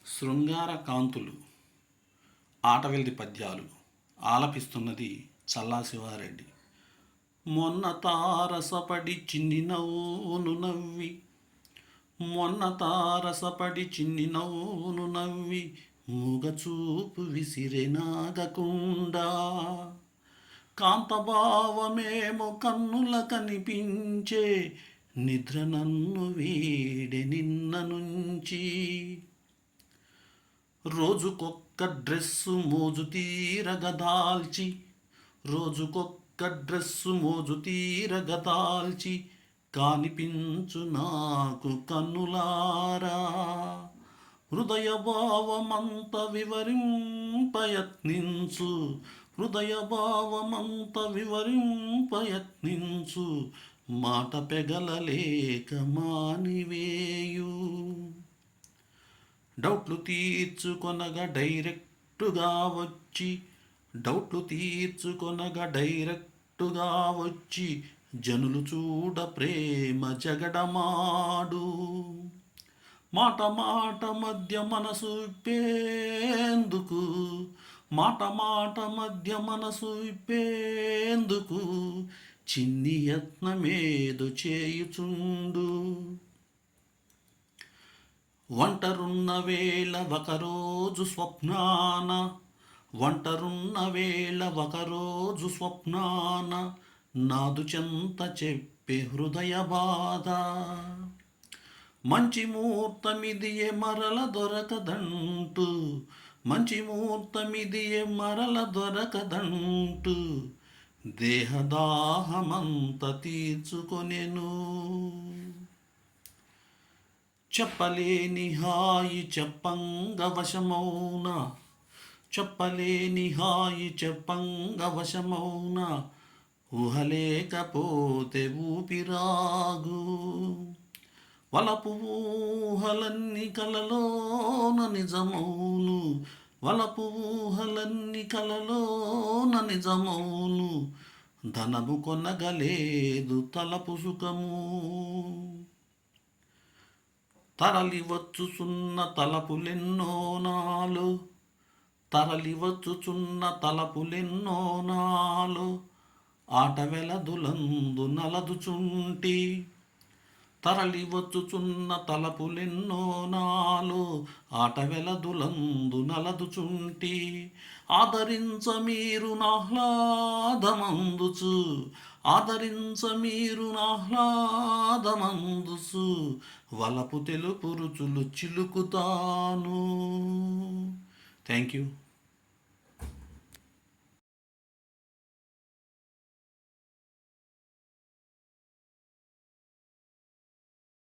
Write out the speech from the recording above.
శృంగార కాంతులు ఆటవెల్ది పద్యాలు ఆలపిస్తున్నది చల్లా శివారెడ్డి. మొన్న తారసపడి చిన్ని నవ్వును నవ్వి, మొన్న తారసపడి చిన్ని నవ్వును నవ్వి, మూగచూపు విసిరెనాగకుండా, కాంతభావమేమో కన్నుల కనిపించే, నిద్ర నన్ను వీడె నిన్న నుంచి. రోజుకొక్క డ్రెస్సు మోజు తీరగదాల్చి, రోజుకొక్క డ్రెస్సు మోజు తీరగదాల్చి, కానిపించు నాకు కన్నులారా, హృదయ భావమంత వివరింపయత్నించు, హృదయ భావమంత వివరింపయత్నించు, మాట పెగలలేక మానివేయు. డౌట్లు తీర్చుకొనగా డైరెక్టుగా వచ్చి, డౌట్లు తీర్చుకొనగా డైరెక్టుగా వచ్చి, జనులు చూడ ప్రేమ జగడమాడు. మాట మాట మధ్య మనసు విప్పేందుకు, మాట మాట మధ్య మనసు విప్పేందుకు, చిన్ని యత్నమేదో చేయుచుండు. ఒంటరున్న వేళ ఒకరోజు స్వప్నాన, ఒంటరున్న వేళ ఒకరోజు స్వప్నాన, నాదు చెంత చెప్పే హృదయ బాధ. మంచి ముహూర్తమిదియే మరల దొరకదంటూ, మంచి ముహూర్తమిదియే మరల దొరకదంటూ, దేహదాహమంత తీర్చుకొనెను. చెప్పలేని హాయి చెప్పంగ వశమౌన, చెప్పలేని హాయి చెప్పంగ వశమౌన, ఊహలేకపోతే ఊపిరాగు. వలపు ఊహలన్నీ కలలోన నిజమౌను, వలపు ఊహలన్నీ కలలోన నిజమౌను, ధనము కొనగలేదు తలపు సుఖము. తరలి వచ్చుచున్న తలపులెన్నో నాలో, తరలి వచ్చుచున్న తలపులెన్నో నాలో, ఆటవెలదులందు నలదుచుంటి. తరలి వచ్చుచున్న తలపులెన్నో నాలో, ఆటవెలదులందు నలదుచుంటి. ఆదరించ మీరు నాహ్లాదమందుచు, ఆదరించ మీరు నాహ్లాదమందుచు, వలపు తెలుపు రుచులు చిలుకుతాను. Thank you.